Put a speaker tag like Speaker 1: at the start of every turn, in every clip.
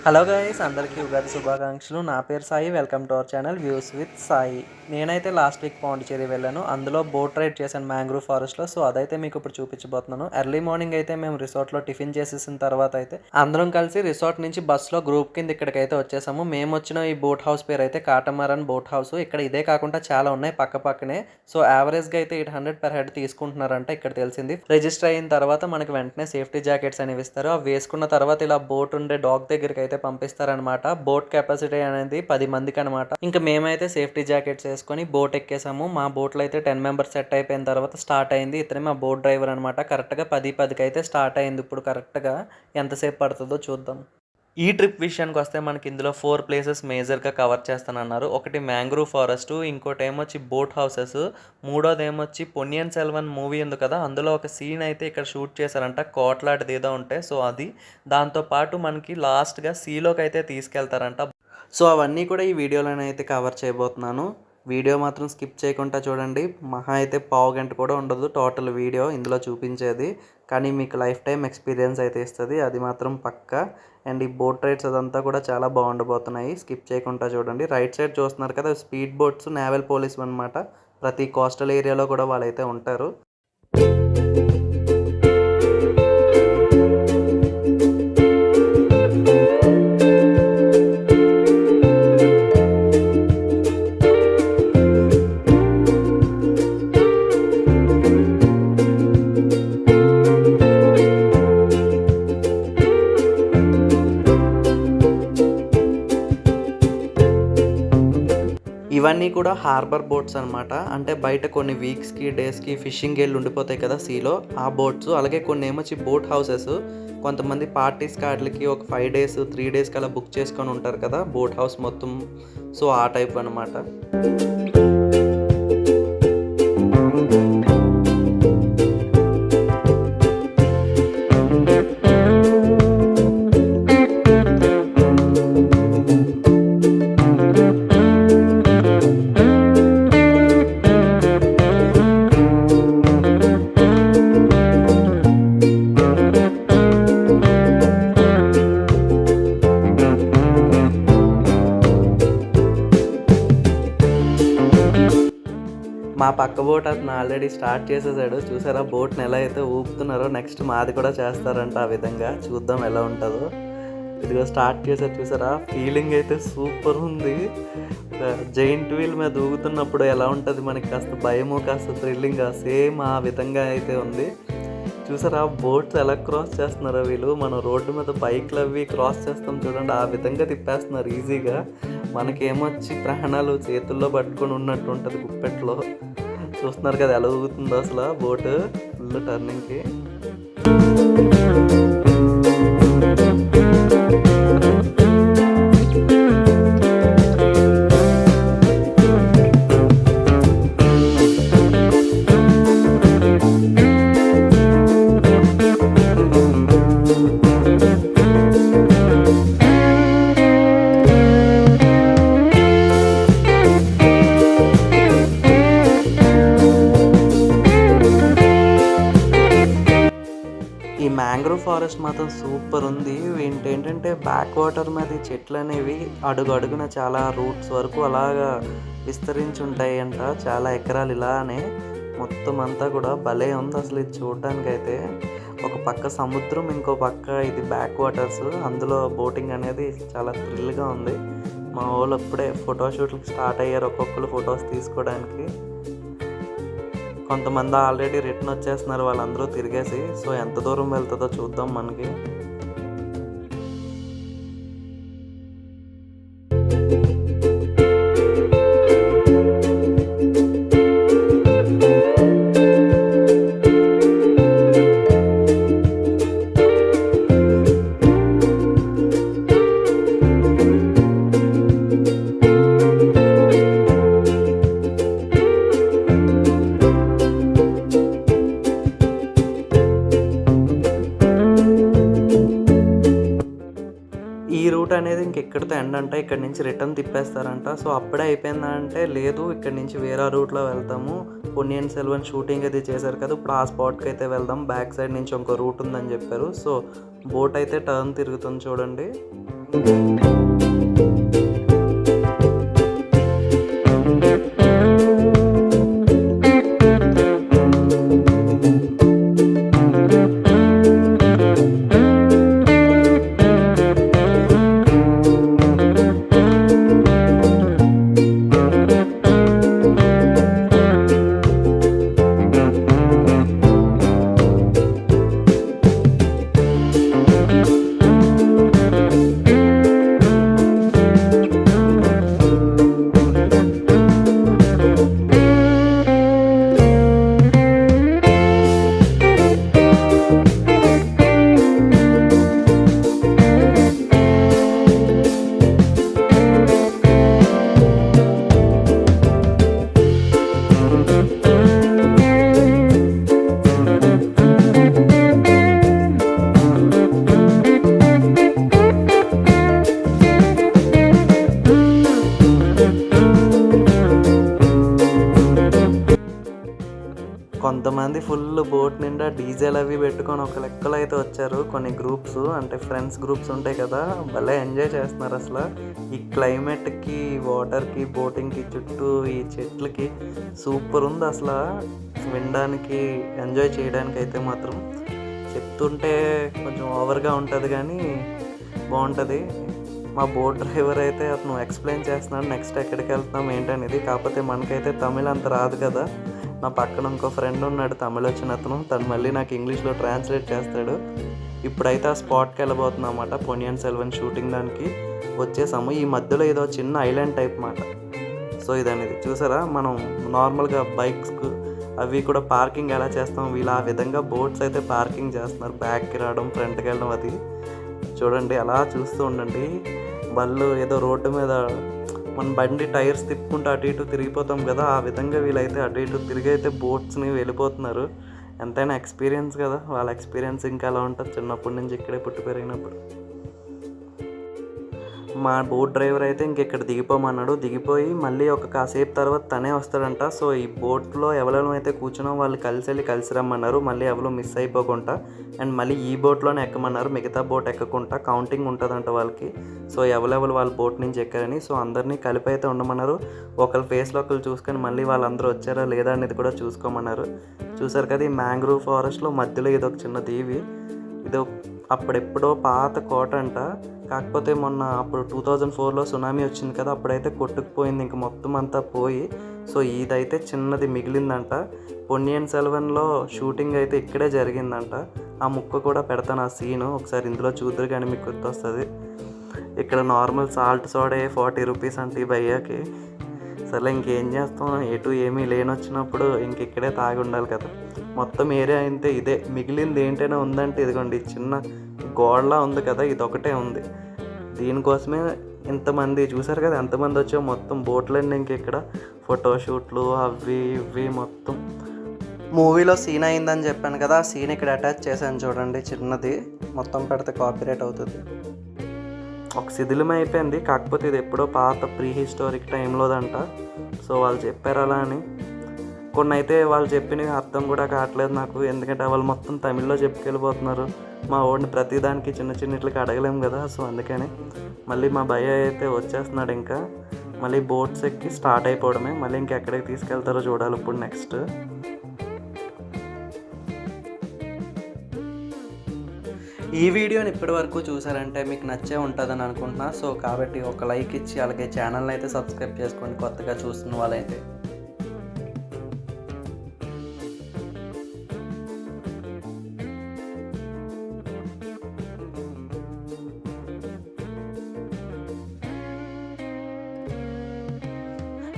Speaker 1: Hello guys, అందరికీ ఉగాది శుభాకాంక్షలు. నా పేరు Sai. Welcome to our channel views with Sai. నేనైతే లాస్ట్ వీక్ పాండిచేరి వెళ్ళాను. అందులో బోట్ రైడ్ చేశాను మ్యాంగ్రూవ్ ఫారెస్ట్లో. సో అదైతే మీకు ఇప్పుడు చూపించబోతున్నాను. ఎర్లీ మార్నింగ్ అయితే మేము రిసార్ట్లో టిఫిన్ చేసేసిన తర్వాత అయితే అందరం కలిసి రిసార్ట్ నుంచి బస్సులో గ్రూప్ కింద ఇక్కడికైతే వచ్చేసాము. మేము వచ్చిన ఈ బోట్ హౌస్ పేరు అయితే కాటమారన్ బోట్ హౌస్. ఇక్కడ ఇదే కాకుండా చాలా ఉన్నాయి పక్క పక్కనే. సో యావరేజ్గా అయితే 800 per head తీసుకుంటున్నారంట ఇక్కడ తెలిసింది. రిజిస్టర్ అయిన తర్వాత మనకి వెంటనే సేఫ్టీ జాకెట్స్ అనేవి ఇస్తారు. అవి వేసుకున్న తర్వాత ఇలా బోట్ ఉండే డాక్ దగ్గరికి అయితే పంపిస్తారనమాట. బోట్ కెపాసిటీ అనేది 10 మందికి అనమాట. ఇంకా మేమైతే సేఫ్టీ జాకెట్స్ వేసుకొని బోట్ ఎక్కేసాము. మా బోట్లో అయితే 10 మెంబర్స్ సెట్ అయిపోయిన తర్వాత స్టార్ట్ అయింది. ఇతనే మా బోట్ డ్రైవర్ అనమాట. కరెక్ట్గా 10:10కి అయితే స్టార్ట్ అయింది. ఇప్పుడు కరెక్ట్గా ఎంతసేపు పడుతుందో చూద్దాం. ఈ ట్రిప్ విషయానికి వస్తే మనకి ఇందులో 4 ప్లేసెస్ మేజర్గా కవర్ చేస్తానన్నారు. ఒకటి మ్యాంగ్రూవ్ ఫారెస్ట్, ఇంకోటి ఏమొచ్చి బోట్ హౌసెస్, మూడోది ఏమొచ్చి పొన్నియిన్ సెల్వన్ మూవీ ఉంది కదా, అందులో ఒక సీన్ అయితే ఇక్కడ షూట్ చేశారంట. కోట్లాడిది ఏదో ఉంటే సో అది. దాంతోపాటు మనకి లాస్ట్గా సీలోకి అయితే తీసుకెళ్తారంట. సో అవన్నీ కూడా ఈ వీడియోలోనైతే కవర్ చేయబోతున్నాను. వీడియో మాత్రం స్కిప్ చేయకుండా చూడండి. మహా అయితే పావు గంట కూడా ఉండదు టోటల్ వీడియో ఇందులో చూపించేది. కానీ మీకు లైఫ్ టైం ఎక్స్పీరియన్స్ అయితే ఇస్తుంది, అది మాత్రం పక్కా. అండ్ ఈ బోట్ రైడ్స్ అదంతా కూడా చాలా బాగుండబోతున్నాయి. స్కిప్ చేయకుండా చూడండి. రైట్ సైడ్ చూస్తున్నారు కదా, స్పీడ్ బోట్స్ నేవల్ పోలీస్ అనమాట. ప్రతి కోస్టల్ ఏరియాలో కూడా వాళ్ళైతే ఉంటారు. ఇవన్నీ కూడా హార్బర్ బోట్స్ అనమాట. అంటే బయట కొన్ని వీక్స్కి డేస్కి ఫిషింగ్ వెళ్ళి ఉండిపోతాయి కదా సీలో, ఆ బోట్స్. అలాగే కొన్ని ఏమొచ్చి బోట్ హౌసెస్. కొంతమంది పార్టీస్ కార్డులకి ఒక 5 days 3 days అలా బుక్ చేసుకొని ఉంటారు కదా బోట్ హౌస్ మొత్తం. సో ఆ టైప్ అనమాట. మా పక్క బోట్ అతను ఆల్రెడీ స్టార్ట్ చేసేసాడు. చూసారా బోట్ని ఎలా అయితే ఊపుతున్నారో. నెక్స్ట్ మాది కూడా చేస్తారంట ఆ విధంగా. చూద్దాం ఎలా ఉంటుందో. ఇదిగో స్టార్ట్ చేశారు చూసారా. ఫీలింగ్ అయితే సూపర్ ఉంది. జైంట్ వీల్ మీద ఊగుతున్నప్పుడు ఎలా ఉంటుంది మనకి, కాస్త భయము కాస్త థ్రిల్లింగ్, సేమ్ ఆ విధంగా అయితే ఉంది. చూసారా బోట్స్ ఎలా క్రాస్ చేస్తున్నారో వీళ్ళు. మనం రోడ్డు మీద బైక్లు అవి క్రాస్ చేస్తాం చూడండి, ఆ విధంగా తిప్పేస్తున్నారు ఈజీగా. మనకేమొచ్చి ప్రాణాలు చేతుల్లో పట్టుకొని ఉన్నట్టు ఉంటుంది గుప్పెట్లో. చూస్తున్నారు కదా ఎలా ఊగుతుందో అసలు బోటు ఫుల్ టర్నింగ్కి. ఈ మ్యాంగ్రూవ్ ఫారెస్ట్ మాత్రం సూపర్ ఉంది. ఏంటంటే బ్యాక్ వాటర్ మీద చెట్లు అనేవి అడుగున చాలా రూట్స్ వరకు అలాగా విస్తరించి ఉంటాయి అంట. చాలా ఎకరాలు ఇలానే మొత్తం అంతా కూడా భలే ఉంది అసలు ఇది చూడడానికైతే. ఒక పక్క సముద్రం, ఇంకో పక్క ఇది బ్యాక్ వాటర్స్. అందులో బోటింగ్ అనేది చాలా థ్రిల్గా ఉంది. మా వాళ్ళు అప్పుడే ఫోటోషూట్లకు స్టార్ట్ అయ్యారు, ఒక్కొక్కరు ఫొటోస్ తీసుకోవడానికి. కొంతమంది ఆల్రెడీ రిటర్న్ వచ్చేస్తున్నారు వాళ్ళందరూ తిరిగేసి. సో ఎంత దూరం వెళ్తుందో చూద్దాం మనకి. ఈ రూట్ అనేది ఇంకెక్కడితో ఎండ్ అంట. ఇక్కడ నుంచి రిటర్న్ తిప్పేస్తారంట. సో అప్పుడే అయిపోయిందా అంటే లేదు, ఇక్కడ నుంచి వేరే రూట్లో వెళ్తాము. పొన్నియిన్ సెల్వన్ షూటింగ్ అది చేశారు కదా, ఇప్పుడు ఆ స్పాట్కి అయితే వెళ్దాం. బ్యాక్ సైడ్ నుంచి ఇంకో రూట్ ఉందని చెప్పారు. సో బోట్ అయితే టర్న్ తిరుగుతుంది చూడండి. కొంతమంది ఫుల్ బోట్ నిండా డీజేలు అవి పెట్టుకొని ఒక లెక్కలో అయితే వచ్చారు. కొన్ని గ్రూప్స్ అంటే ఫ్రెండ్స్ గ్రూప్స్ ఉంటాయి కదా, భలే ఎంజాయ్ చేస్తున్నారు. అసలు ఈ క్లైమేట్కి, వాటర్కి, బోటింగ్కి, చుట్టూ ఈ చెట్లకి సూపర్ ఉంది. అసలు వినడానికి, ఎంజాయ్ చేయడానికి అయితే మాత్రం చెప్తుంటే కొంచెం ఓవర్గా ఉంటుంది కానీ బాగుంటుంది. మా బోట్ డ్రైవర్ అయితే అతను ఎక్స్ప్లెయిన్ చేస్తున్నాడు నెక్స్ట్ ఎక్కడికి వెళ్తున్నాం ఏంటనేది. కాకపోతే మనకైతే తమిళ్ అంత రాదు కదా. నా పక్కన ఇంకో ఫ్రెండ్ ఉన్నాడు తమిళ్ వచ్చిన అతను, తను మళ్ళీ నాకు ఇంగ్లీష్లో ట్రాన్స్లేట్ చేస్తాడు. ఇప్పుడైతే ఆ స్పాట్కి వెళ్ళబోతున్నాం అన్నమాట. పొన్నియిన్ సెల్వన్ షూటింగ్ దానికి వచ్చేసాము. ఈ మధ్యలో ఏదో చిన్న ఐలాండ్ టైప్ మాట. సో ఇదనేది చూసారా, మనం నార్మల్గా బైక్స్ అవి కూడా పార్కింగ్ ఎలా చేస్తాం, వీళ్ళు ఆ విధంగా బోట్స్ అయితే పార్కింగ్ చేస్తున్నారు. బ్యాక్కి రావడం, ఫ్రంట్కి వెళ్ళడం, అది చూడండి. అలా చూస్తూ ఉండండి. వాళ్ళు ఏదో రోడ్డు మీద మన బండి టైర్స్ తిప్పుకుంటూ అటు ఇటు తిరిగిపోతాం కదా, ఆ విధంగా వీళ్ళైతే అటు ఇటు తిరిగి అయితే బోట్స్ని వెళ్ళిపోతున్నారు. ఎంతైనా ఎక్స్పీరియన్స్ కదా, వాళ్ళ ఎక్స్పీరియన్స్ ఇంకా ఎలా ఉంటుంది చిన్నప్పటి నుంచి ఇక్కడే పుట్టి పెరిగినప్పుడు. మా బోట్ డ్రైవర్ అయితే ఇంకెక్కడ దిగిపోమన్నాడు. దిగిపోయి మళ్ళీ ఒక కాసేపు తర్వాత తనే వస్తాడంట. సో ఈ బోట్లో ఎవరెవరు అయితే కూర్చున్నాం వాళ్ళు కలిసి రమ్మన్నారు. మళ్ళీ ఎవరు మిస్ అయిపోకుండా. అండ్ మళ్ళీ ఈ బోట్లోనే ఎక్కమన్నారు, మిగతా బోట్ ఎక్కకుండా కౌంటింగ్ ఉంటుందంట వాళ్ళకి. సో ఎవరెవరు వాళ్ళ బోట్ నుంచి ఎక్కారని. సో అందరినీ కలిపి అయితే ఉండమన్నారు. ఒకరి ఫేస్లో ఒకరు చూసుకొని మళ్ళీ వాళ్ళందరూ వచ్చారా లేదా అనేది కూడా చూసుకోమన్నారు. చూసారు కదా, ఈ మ్యాంగ్రూవ్ ఫారెస్ట్లో మధ్యలో ఇదొక చిన్న దీవి. ఇదో అప్పుడెప్పుడో పాత కోట అంట. కాకపోతే మొన్న అప్పుడు 2004లో సునామీ వచ్చింది కదా, అప్పుడైతే కొట్టుకుపోయింది ఇంక మొత్తం అంతా పోయి. సో ఇదైతే చిన్నది మిగిలిందంట. పొన్నియిన్ సెల్వన్లో షూటింగ్ అయితే ఇక్కడే జరిగిందంట. ఆ ముక్క కూడా పెడతాను, ఆ సీను ఒకసారి ఇందులో చూద్దరు కానీ మీకు గుర్తొస్తుంది. ఇక్కడ నార్మల్ సాల్ట్ సోడే 40 రూపీస్ అంటే ఈ భయ్యాకి. సరే ఇంకేం చేస్తాం, ఎటు ఏమీ లేనొచ్చినప్పుడు ఇంక ఇక్కడే తాగి ఉండాలి కదా. మొత్తం ఏరియా అయితే ఇదే. మిగిలింది ఏంటైనా ఉందంటే ఇదిగోండి చిన్న గోడలా ఉంది కదా, ఇదొకటే ఉంది. దీనికోసమే ఇంతమంది చూసారు కదా, ఎంతమంది వచ్చావు. మొత్తం బోట్లన్నీ ఇంక ఇక్కడ ఫోటోషూట్లు అవి ఇవి మొత్తం. మూవీలో సీన్ అయిందని చెప్పాను కదా, ఆ సీన్ ఇక్కడ అటాచ్ చేశాను చూడండి, చిన్నది. మొత్తం పెడితే కాపీరైట్ అవుతుంది. ఒక శిథిలం అయిపోయింది. కాకపోతే ఇది ఎప్పుడో పాత ప్రీ హిస్టారిక్ టైంలోదంట. సో వాళ్ళు చెప్పారు అలా అని. కొన్ని అయితే వాళ్ళు చెప్పినవి అర్థం కూడా కావట్లేదు నాకు, ఎందుకంటే వాళ్ళు మొత్తం తమిళ్లో చెప్పుకెళ్ళిపోతున్నారు. మా వాడిని ప్రతిదానికి చిన్న చిన్నట్లకి అడగలేము కదా. సో అందుకని మళ్ళీ మా భయ్య అయితే వచ్చేస్తున్నాడు. ఇంకా మళ్ళీ బోట్స్ ఎక్కి స్టార్ట్ అయిపోవడమే. మళ్ళీ ఇంకెక్కడికి తీసుకెళ్తారో చూడాలి ఇప్పుడు నెక్స్ట్. ఈ వీడియోని ఇప్పటి వరకు చూసారంటే మీకు నచ్చే ఉంటుందని అనుకుంటున్నా. సో కాబట్టి ఒక లైక్ ఇచ్చి అలాగే ఛానల్ని అయితే సబ్స్క్రైబ్ చేసుకోండి కొత్తగా చూస్తున్న వాళ్ళైతే.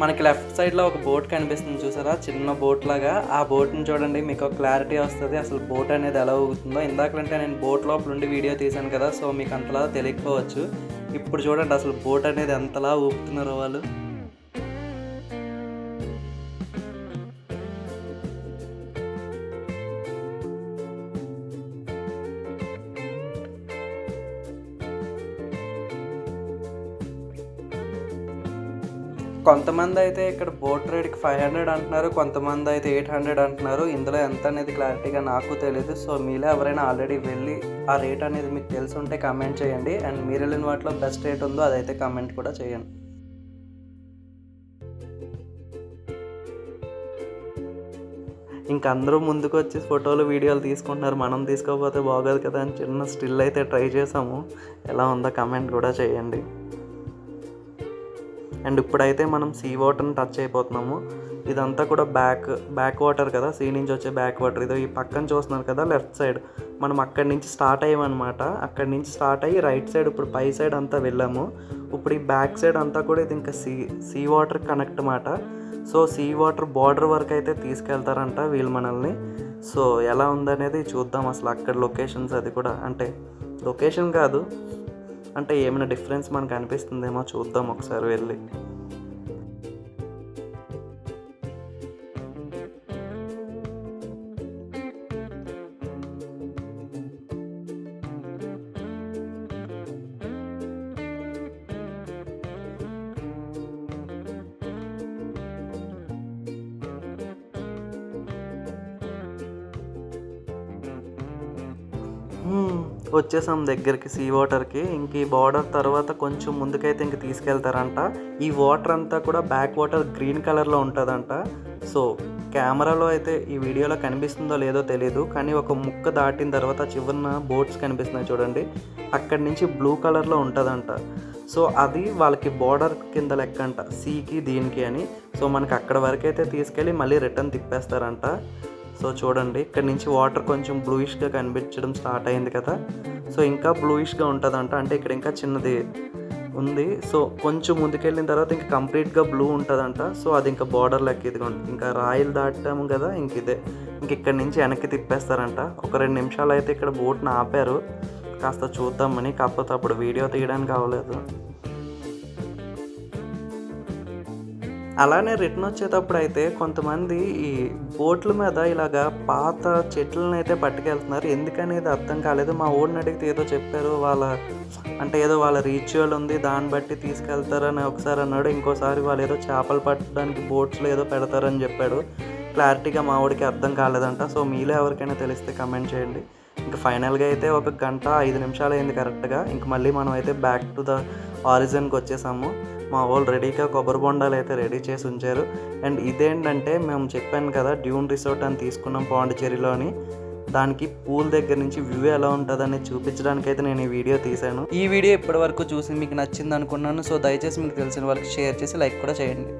Speaker 1: మనకి లెఫ్ట్ సైడ్లో ఒక బోట్ కనిపిస్తుంది చూసారా, చిన్న బోట్ లాగా. ఆ బోట్ని చూడండి, మీకు క్లారిటీ వస్తుంది అసలు బోట్ అనేది ఎలా ఊగుతుందో. ఇందాకంటే నేను బోట్ లోపల నుండి వీడియో తీశాను కదా, సో మీకు అంతలా తెలియకపోవచ్చు. ఇప్పుడు చూడండి అసలు బోట్ అనేది ఎంతలా ఊపుతున్నారో వాళ్ళు. కొంతమంది అయితే ఇక్కడ బోట్ రైడ్కి 500 అంటున్నారు, కొంతమంది అయితే 800 అంటున్నారు. ఇందులో ఎంత అనేది క్లారిటీగా నాకు తెలియదు. సో మీలో ఎవరైనా ఆల్రెడీ వెళ్ళి ఆ రేట్ అనేది మీకు తెలిసి ఉంటే కమెంట్ చేయండి. అండ్ మీరు వెళ్ళిన వాటిలో బెస్ట్ రేట్ ఉందో అదైతే కమెంట్ కూడా చేయండి. ఇంక అందరూ ముందుకు వచ్చి ఫోటోలు వీడియోలు తీసుకుంటున్నారు. మనం తీసుకోకపోతే బాగోదు కదా అని చిన్న స్టిల్ అయితే ట్రై చేసాము. ఎలా ఉందో కమెంట్ కూడా చేయండి. అండ్ ఇప్పుడైతే మనం సీ వాటర్ని టచ్ అయిపోతున్నాము. ఇదంతా కూడా బ్యాక్ వాటర్ కదా, సీ నుంచి వచ్చే బ్యాక్ వాటర్. ఇదో ఈ పక్కన చూస్తున్నారు కదా లెఫ్ట్ సైడ్, మనం అక్కడి నుంచి స్టార్ట్ అయ్యామన్నమాట. అక్కడి నుంచి స్టార్ట్ అయ్యి రైట్ సైడ్ ఇప్పుడు పై సైడ్ అంతా వెళ్ళాము. ఇప్పుడు ఈ బ్యాక్ సైడ్ అంతా కూడా ఇది ఇంకా సీ వాటర్ కనెక్ట్ అన్నమాట. సో సీ వాటర్ బార్డర్ వరకు అయితే తీసుకెళ్తారంట వీళ్ళు మనల్ని. సో ఎలా ఉందనేది చూద్దాం. అసలు అక్కడ లొకేషన్స్ అది కూడా, అంటే లొకేషన్ కాదు, అంటే ఏమైనా డిఫరెన్స్ మనకు అనిపిస్తుందేమో చూద్దాం ఒకసారి వెళ్ళి. వచ్చేసాం దగ్గరికి సీ వాటర్కి. ఇంక ఈ బార్డర్ తర్వాత కొంచెం ముందుకైతే ఇంక తీసుకెళ్తారంట. ఈ వాటర్ అంతా కూడా బ్యాక్ వాటర్ గ్రీన్ కలర్లో ఉంటుందంట. సో కెమెరాలో అయితే ఈ వీడియోలో కనిపిస్తుందో లేదో తెలియదు, కానీ ఒక ముక్క దాటిన తర్వాత చివరిన బోట్స్ కనిపిస్తున్నాయి చూడండి, అక్కడి నుంచి బ్లూ కలర్లో ఉంటుందంట. సో అది వాళ్ళకి బార్డర్ కింద లెక్క అంట, సీకి దీనికి అని. సో మనకి అక్కడ వరకు అయితే తీసుకెళ్ళి మళ్ళీ రిటర్న్ తిప్పేస్తారంట. సో చూడండి ఇక్కడ నుంచి వాటర్ కొంచెం బ్లూయిష్గా కనిపించడం స్టార్ట్ అయింది కదా. సో ఇంకా బ్లూయిష్గా ఉంటుందంట, అంటే ఇక్కడ ఇంకా చిన్నది ఉంది. సో కొంచెం ముందుకెళ్ళిన తర్వాత ఇంకా కంప్లీట్గా బ్లూ ఉంటుందంట. సో అది ఇంకా బార్డర్ లెక్క ఇదిగోండి, ఇంకా రాయిలు దాటాము కదా, ఇంక ఇదే ఇంక ఇక్కడి నుంచి వెనక్కి తిప్పేస్తారంట. ఒక 2 నిమిషాలు అయితే ఇక్కడ బోట్ని ఆపారు కాస్త చూద్దామని, కాకపోతే అప్పుడు వీడియో తీయడానికి అవ్వలేదు. అలానే రిటర్న్ వచ్చేటప్పుడు అయితే కొంతమంది ఈ బోట్ల మీద ఇలాగా పాత చెట్లను అయితే పట్టుకెళ్తున్నారు. ఎందుకనేది అర్థం కాలేదు. మా ఊరిని అడిగితే ఏదో చెప్పారు, అంటే ఏదో వాళ్ళ రిచువల్ ఉంది, దాన్ని బట్టి తీసుకెళ్తారని ఒకసారి అన్నాడు. ఇంకోసారి వాళ్ళు ఏదో చేపలు పట్టడానికి బోట్స్లో ఏదో పెడతారని చెప్పాడు. క్లారిటీగా మా ఊడికి అర్థం కాలేదంట. సో మీలో ఎవరికైనా తెలిస్తే కమెంట్ చేయండి. ఇంకా ఫైనల్గా అయితే 1 గంట 5 నిమిషాలు అయింది కరెక్ట్గా. ఇంక మళ్ళీ మనం అయితే బ్యాక్ టు ద ఆరిజిన్కి వచ్చేసాము. మా వాళ్ళు రెడీగా కొబ్బరి బొండాలు అయితే రెడీ చేసి ఉంచారు. అండ్ ఇదేంటంటే మేము చెప్పాను కదా డ్యూన్ రిసార్ట్ అని తీసుకున్నాం పాండిచ్చేరిలోని, దానికి పూల్ దగ్గర నుంచి వ్యూ ఎలా ఉంటుందని చూపించడానికి అయితే నేను ఈ వీడియో తీశాను. ఈ వీడియో ఇప్పటి వరకు చూసి మీకు నచ్చింది అనుకున్నాను. సో దయచేసి మీకు తెలిసిన వాళ్ళకి షేర్ చేసి లైక్ కూడా చేయండి.